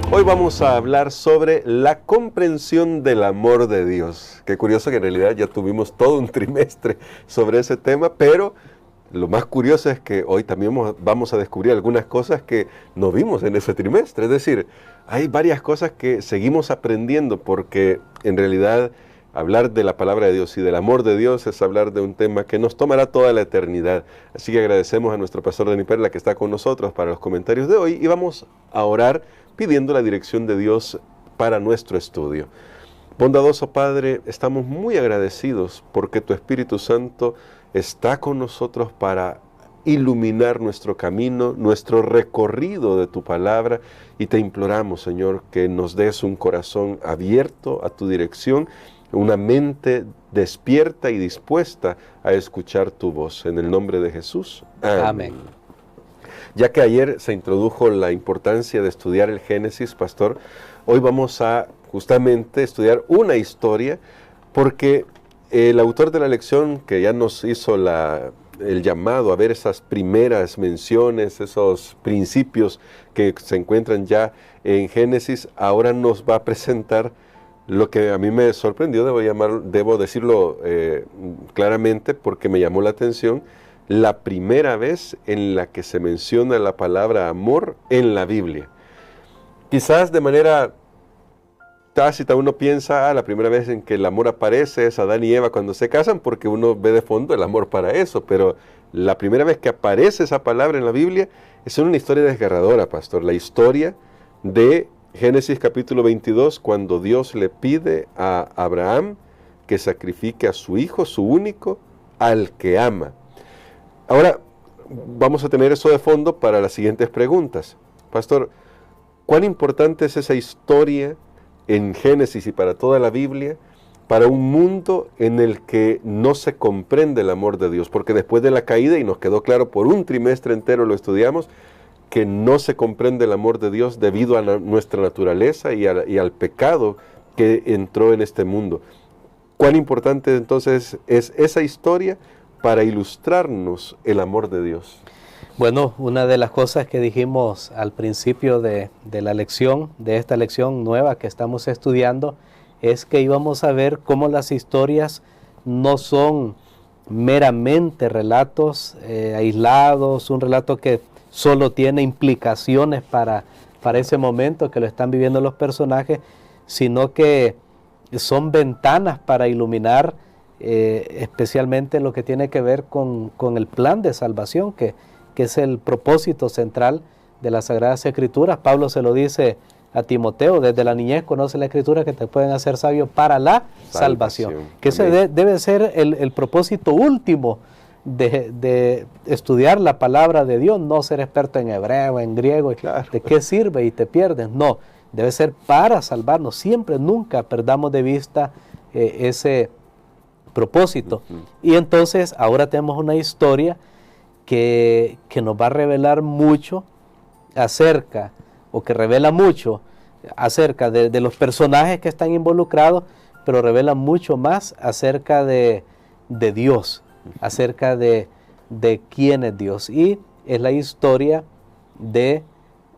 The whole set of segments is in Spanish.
Hoy vamos a hablar sobre la comprensión del amor de Dios. Qué curioso que en realidad ya tuvimos todo un trimestre sobre ese tema, pero lo más curioso es que hoy también vamos a descubrir algunas cosas que no vimos en ese trimestre. Es decir, hay varias cosas que seguimos aprendiendo porque en realidad hablar de la palabra de Dios y del amor de Dios es hablar de un tema que nos tomará toda la eternidad. Así que agradecemos a nuestro pastor Dani Perla que está con nosotros para los comentarios de hoy y vamos a orar pidiendo la dirección de Dios para nuestro estudio. Bondadoso Padre, estamos muy agradecidos porque tu Espíritu Santo está con nosotros para iluminar nuestro camino, nuestro recorrido de tu palabra, y te imploramos, Señor, que nos des un corazón abierto a tu dirección, una mente despierta y dispuesta a escuchar tu voz. En el nombre de Jesús. Amén. Amén. Ya que ayer se introdujo la importancia de estudiar el Génesis, pastor, hoy vamos a justamente estudiar una historia, porque el autor de la lección que ya nos hizo el llamado a ver esas primeras menciones, esos principios que se encuentran ya en Génesis, ahora nos va a presentar lo que a mí me sorprendió, debo decirlo claramente porque me llamó la atención, la primera vez en la que se menciona la palabra amor en la Biblia. Quizás de manera tácita uno piensa, la primera vez en que el amor aparece es Adán y Eva cuando se casan, porque uno ve de fondo el amor para eso, pero la primera vez que aparece esa palabra en la Biblia es una historia desgarradora, pastor, la historia de Génesis capítulo 22, cuando Dios le pide a Abraham que sacrifique a su hijo, su único, al que ama. Ahora, vamos a tener eso de fondo para las siguientes preguntas. Pastor, ¿cuán importante es esa historia en Génesis y para toda la Biblia para un mundo en el que no se comprende el amor de Dios? Porque después de la caída, y nos quedó claro por un trimestre entero lo estudiamos, que no se comprende el amor de Dios debido a nuestra naturaleza y al pecado que entró en este mundo. ¿Cuán importante entonces es esa historia para ilustrarnos el amor de Dios? Bueno, una de las cosas que dijimos al principio de la lección, de esta lección nueva que estamos estudiando, es que íbamos a ver cómo las historias no son meramente relatos aislados, un relato que solo tiene implicaciones para ese momento que lo están viviendo los personajes, sino que son ventanas para iluminar especialmente lo que tiene que ver con el plan de salvación, que es el propósito central de las Sagradas Escrituras. Pablo se lo dice a Timoteo: desde la niñez conoce la Escritura que te pueden hacer sabio para la salvación. Que ese debe ser el propósito último de estudiar la palabra de Dios, no ser experto en hebreo, en griego, claro. ¿De qué sirve y te pierdes? No, debe ser para salvarnos. Siempre, nunca perdamos de vista ese propósito. Y entonces ahora tenemos una historia que nos va a revelar mucho acerca, o que revela mucho acerca de los personajes que están involucrados, pero revela mucho más acerca de Dios, acerca de quién es Dios. Y es la historia de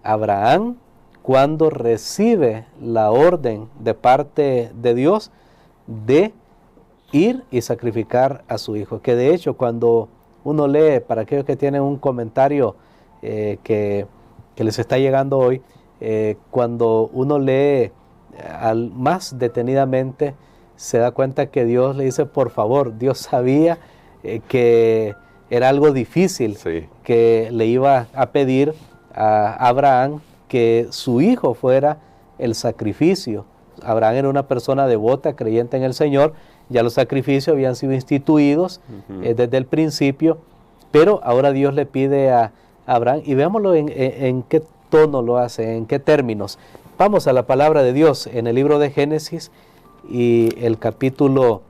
Abraham cuando recibe la orden de parte de Dios de ir y sacrificar a su hijo. Que de hecho, cuando uno lee, para aquellos que tienen un comentario que les está llegando hoy, cuando uno lee más detenidamente, se da cuenta que Dios le dice, por favor. Dios sabía que era algo difícil, sí, que le iba a pedir a Abraham que su hijo fuera el sacrificio. Abraham era una persona devota, creyente en el Señor. Ya los sacrificios habían sido instituidos desde el principio, pero ahora Dios le pide a Abraham, y veámoslo en qué tono lo hace, en qué términos. Vamos a la palabra de Dios en el libro de Génesis y el capítulo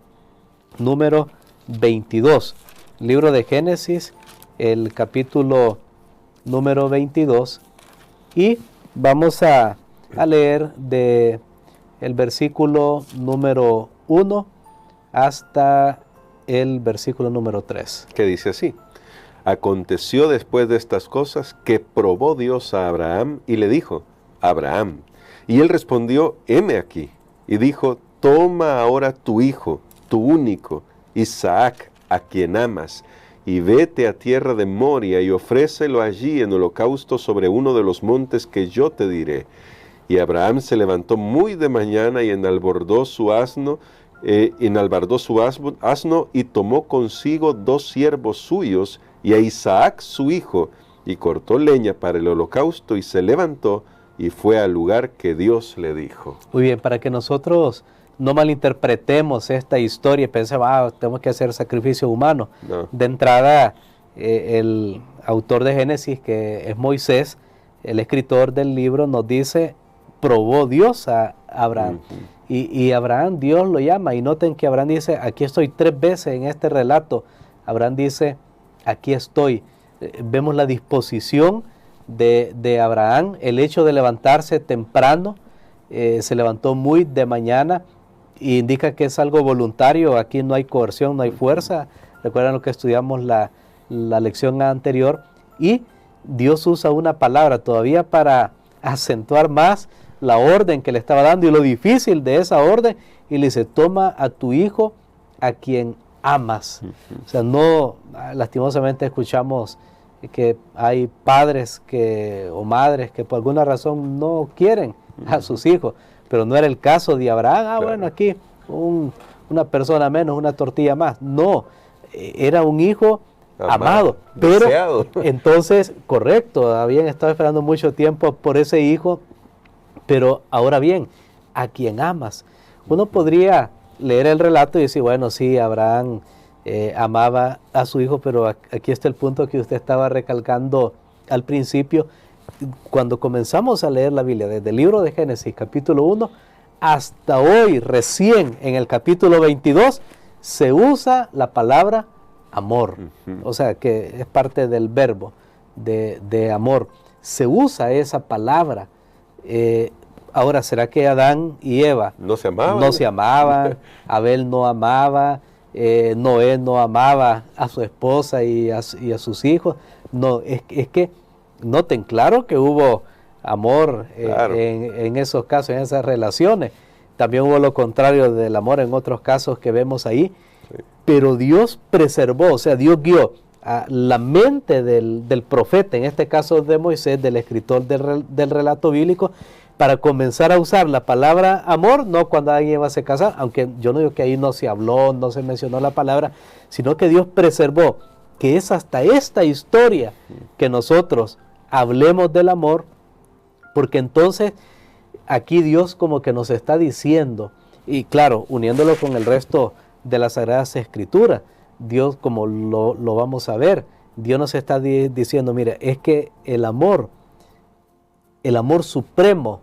número 22. Libro de Génesis, el capítulo número 22, y vamos a leer de el versículo número 1 hasta el versículo número 3. Que dice así: Aconteció después de estas cosas que probó Dios a Abraham y le dijo: Abraham. Y él respondió, heme aquí. Y dijo, toma ahora tu hijo, tu único, Isaac, a quien amas, y vete a tierra de Moria y ofrécelo allí en holocausto sobre uno de los montes que yo te diré. Y Abraham se levantó muy de mañana y enalbardó su asno y tomó consigo 2 siervos suyos y a Isaac su hijo, y cortó leña para el holocausto y se levantó y fue al lugar que Dios le dijo. Muy bien, para que nosotros no malinterpretemos esta historia y pensemos, tenemos que hacer sacrificio humano. No. De entrada, el autor de Génesis, que es Moisés, el escritor del libro, nos dice, probó Dios a Abraham. Y Abraham, Dios lo llama. Y noten que Abraham dice, aquí estoy 3 veces en este relato. Abraham dice, aquí estoy. Vemos la disposición de Abraham, el hecho de levantarse temprano, se levantó muy de mañana, y indica que es algo voluntario. Aquí no hay coerción, no hay fuerza. Recuerdan lo que estudiamos la lección anterior. Y Dios usa una palabra todavía para acentuar más la orden que le estaba dando y lo difícil de esa orden. Y le dice, toma a tu hijo a quien amas. O sea, no, lastimosamente escuchamos que hay padres o madres que por alguna razón no quieren a sus hijos, pero no era el caso de Abraham. Claro. Bueno, aquí una persona menos, una tortilla más. No, era un hijo amado, pero deseado. Entonces, correcto, habían estado esperando mucho tiempo por ese hijo, pero ahora bien, a quien amas. Uno podría leer el relato y decir, bueno, sí, Abraham amaba a su hijo, pero aquí está el punto que usted estaba recalcando al principio. Cuando comenzamos a leer la Biblia, desde el libro de Génesis, capítulo 1, hasta hoy, recién en el capítulo 22, se usa la palabra amor. O sea, que es parte del verbo de amor. Se usa esa palabra. Ahora, ¿será que Adán y Eva no se amaban? No se amaban, Abel no amaba, Noé no amaba a su esposa y a sus hijos? No, es que noten, claro que hubo amor claro. en esos casos, en esas relaciones. También hubo lo contrario del amor en otros casos que vemos ahí. Sí. Pero Dios preservó, o sea, Dios guió a la mente del profeta, en este caso de Moisés, del escritor del relato bíblico, para comenzar a usar la palabra amor, no cuando alguien va a se casar, aunque yo no digo que ahí no se habló, no se mencionó la palabra, sino que Dios preservó que es hasta esta historia que nosotros hablemos del amor, porque entonces aquí Dios como que nos está diciendo, y claro, uniéndolo con el resto de las Sagradas Escrituras, Dios, como lo vamos a ver, Dios nos está diciendo, mira, es que el amor supremo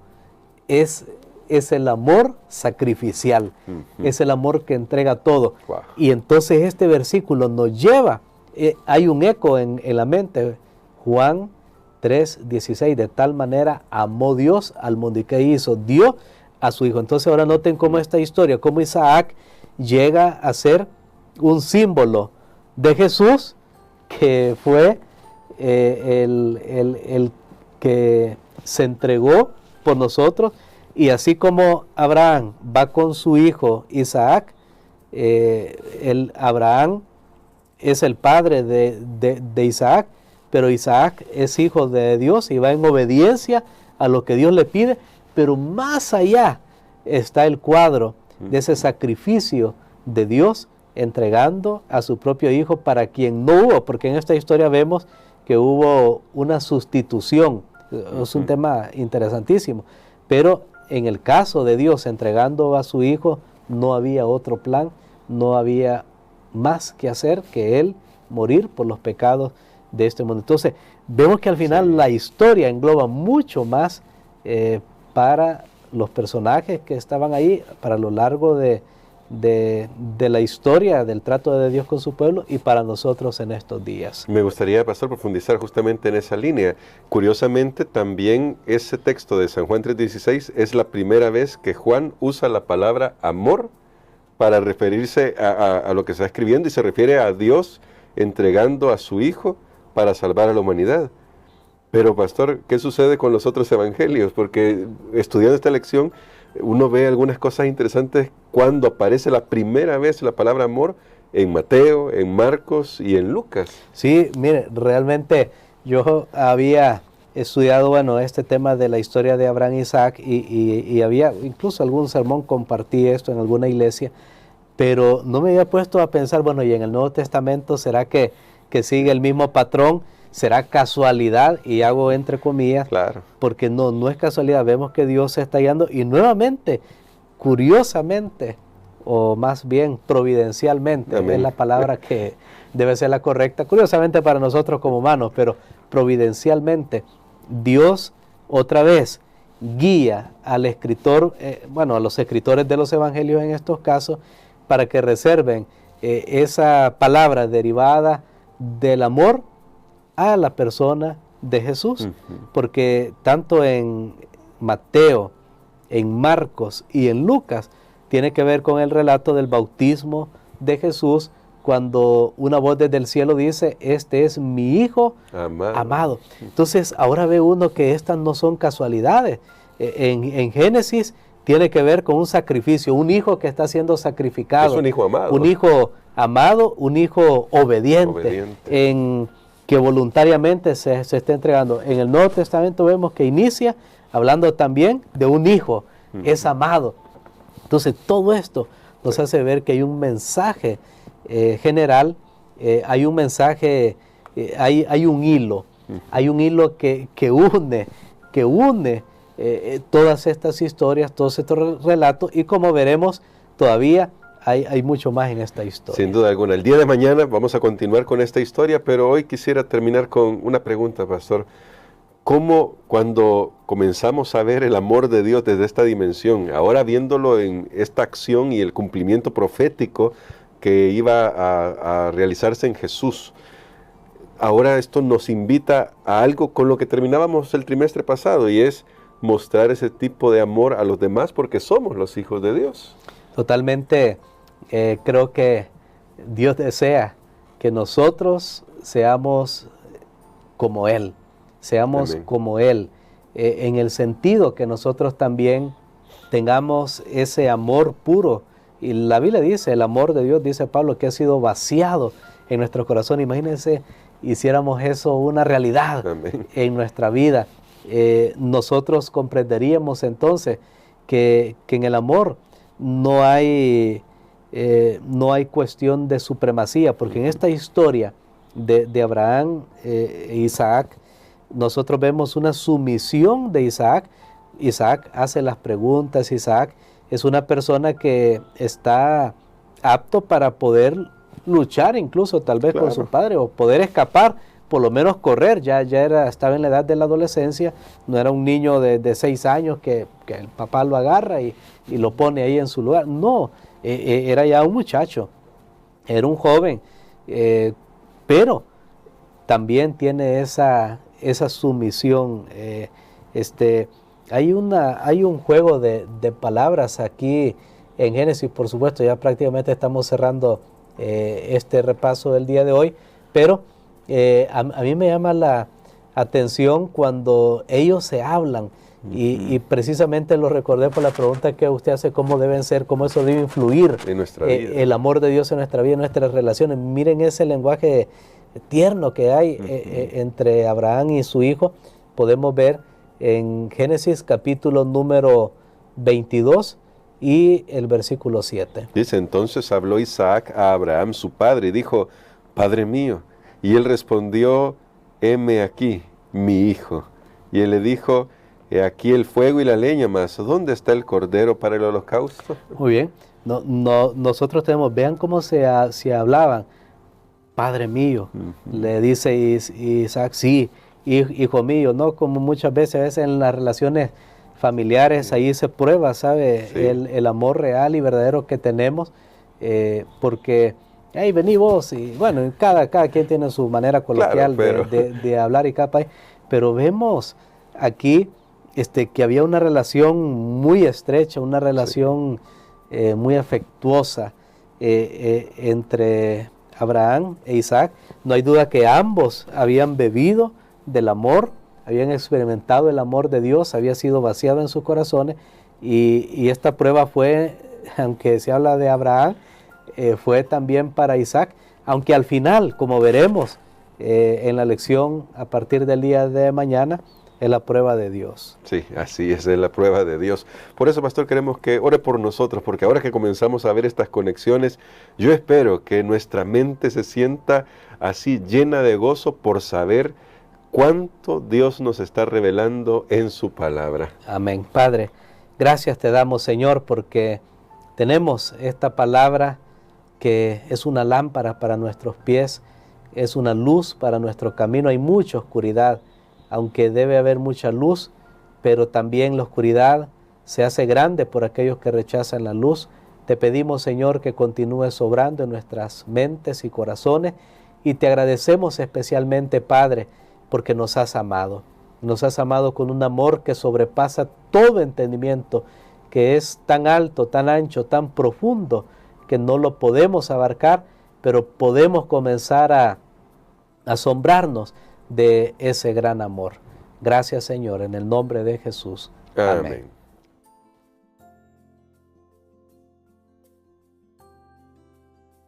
es el amor sacrificial, es el amor que entrega todo. Wow. Y entonces este versículo nos lleva, hay un eco en la mente, Juan 3:16, de tal manera amó Dios al mundo, y que hizo, dio a su hijo. Entonces ahora noten cómo esta historia, cómo Isaac llega a ser un símbolo de Jesús, que fue el que se entregó por nosotros. Y así como Abraham va con su hijo Isaac, Abraham es el padre de Isaac, pero Isaac es hijo de Dios y va en obediencia a lo que Dios le pide, pero más allá está el cuadro de ese sacrificio de Dios entregando a su propio hijo para quien no hubo, porque en esta historia vemos que hubo una sustitución. Es un tema interesantísimo, pero en el caso de Dios entregando a su hijo, no había otro plan, no había más que hacer que él morir por los pecados de este mundo. Entonces, vemos que al final la historia engloba mucho más para los personajes que estaban ahí, para lo largo de la historia del trato de Dios con su pueblo, y para nosotros en estos días. Me gustaría, pastor, profundizar justamente en esa línea. Curiosamente, también ese texto de San Juan 3:16 es la primera vez que Juan usa la palabra amor para referirse a lo que está escribiendo, y se refiere a Dios entregando a su Hijo para salvar a la humanidad. Pero pastor, ¿qué sucede con los otros evangelios? Porque estudiando esta lección, uno ve algunas cosas interesantes cuando aparece la primera vez la palabra amor en Mateo, en Marcos y en Lucas. Sí, mire, realmente yo había estudiado, bueno, este tema de la historia de Abraham e Isaac y había incluso algún sermón, compartí esto en alguna iglesia, pero no me había puesto a pensar, bueno, y en el Nuevo Testamento, ¿será que sigue el mismo patrón? ¿Será casualidad? Y hago entre comillas, Claro. porque no es casualidad, vemos que Dios se está guiando y nuevamente, curiosamente, o más bien providencialmente, Amén. es la palabra que debe ser la correcta, curiosamente para nosotros como humanos, pero providencialmente, Dios otra vez guía al escritor, a los escritores de los evangelios en estos casos, para que reserven esa palabra derivada del amor a la persona de Jesús, porque tanto en Mateo, en Marcos y en Lucas, tiene que ver con el relato del bautismo de Jesús, cuando una voz desde el cielo dice, este es mi Hijo amado. Entonces, ahora ve uno que estas no son casualidades. En Génesis tiene que ver con un sacrificio, un hijo que está siendo sacrificado. Es un hijo amado. Un hijo amado, un hijo obediente. En que voluntariamente se está entregando. En el Nuevo Testamento vemos que inicia hablando también de un hijo, es amado. Entonces, todo esto nos hace ver que hay un mensaje general, hay un mensaje, hay un hilo que une todas estas historias, todos estos relatos, y como veremos, todavía hay mucho más en esta historia. Sin duda alguna. El día de mañana vamos a continuar con esta historia, pero hoy quisiera terminar con una pregunta, pastor. ¿Cómo cuando comenzamos a ver el amor de Dios desde esta dimensión, ahora viéndolo en esta acción y el cumplimiento profético que iba a realizarse en Jesús, ahora esto nos invita a algo con lo que terminábamos el trimestre pasado, y es mostrar ese tipo de amor a los demás porque somos los hijos de Dios? Totalmente, creo que Dios desea que nosotros seamos como Él. Seamos Amén. como Él, en el sentido que nosotros también tengamos ese amor puro. Y la Biblia dice, el amor de Dios, dice Pablo, que ha sido vaciado en nuestro corazón. Imagínense, hiciéramos eso una realidad Amén. en nuestra vida. Nosotros comprenderíamos entonces que en el amor no hay cuestión de supremacía, porque en esta historia de Abraham e Isaac, nosotros vemos una sumisión de Isaac. Isaac hace las preguntas. Isaac es una persona que está apto para poder luchar incluso tal vez con su padre, o poder escapar, por lo menos correr. Estaba en la edad de la adolescencia, no era un niño de 6 años que el papá lo agarra y lo pone ahí en su lugar. No, era ya un muchacho, era un joven, pero también tiene esa sumisión. Hay un juego de palabras aquí en Génesis, por supuesto. Ya prácticamente estamos cerrando este repaso del día de hoy, pero a mí me llama la atención cuando ellos se hablan, y precisamente lo recordé por la pregunta que usted hace, cómo deben ser, cómo eso debe influir en nuestra vida. El amor de Dios en nuestra vida, en nuestras relaciones. Miren ese lenguaje tierno que hay entre Abraham y su hijo. Podemos ver en Génesis capítulo número 22 y el versículo 7. Dice, entonces habló Isaac a Abraham su padre y dijo, Padre mío. Y él respondió, heme aquí, mi hijo. Y él le dijo, he aquí el fuego y la leña, mas ¿dónde está el cordero para el holocausto? Muy bien. Nosotros vean cómo se hablaban. Padre mío, le dice Isaac, sí, hijo mío, ¿no? Como muchas veces en las relaciones familiares, ahí se prueba, ¿sabe? Sí. El amor real y verdadero que tenemos, porque, hey, vení vos, y bueno, cada quien tiene su manera coloquial, claro, de hablar y cada país, pero vemos aquí que había una relación muy estrecha, una relación muy afectuosa entre Abraham e Isaac. No hay duda que ambos habían bebido del amor habían experimentado el amor de Dios, había sido vaciado en sus corazones, y esta prueba fue, aunque se habla de Abraham, fue también para Isaac, aunque al final, como veremos en la lección a partir del día de mañana, es la prueba de Dios. Sí, así es la prueba de Dios. Por eso, pastor, queremos que ore por nosotros, porque ahora que comenzamos a ver estas conexiones, yo espero que nuestra mente se sienta así llena de gozo por saber cuánto Dios nos está revelando en su palabra. Amén. Padre, gracias te damos, Señor, porque tenemos esta palabra que es una lámpara para nuestros pies, es una luz para nuestro camino. Hay mucha oscuridad, aunque debe haber mucha luz, pero también la oscuridad se hace grande por aquellos que rechazan la luz. Te pedimos, Señor, que continúes obrando en nuestras mentes y corazones, y te agradecemos especialmente, Padre, porque nos has amado. Nos has amado con un amor que sobrepasa todo entendimiento, que es tan alto, tan ancho, tan profundo, que no lo podemos abarcar, pero podemos comenzar a asombrarnos de ese gran amor. Gracias, Señor, en el nombre de Jesús. Amén.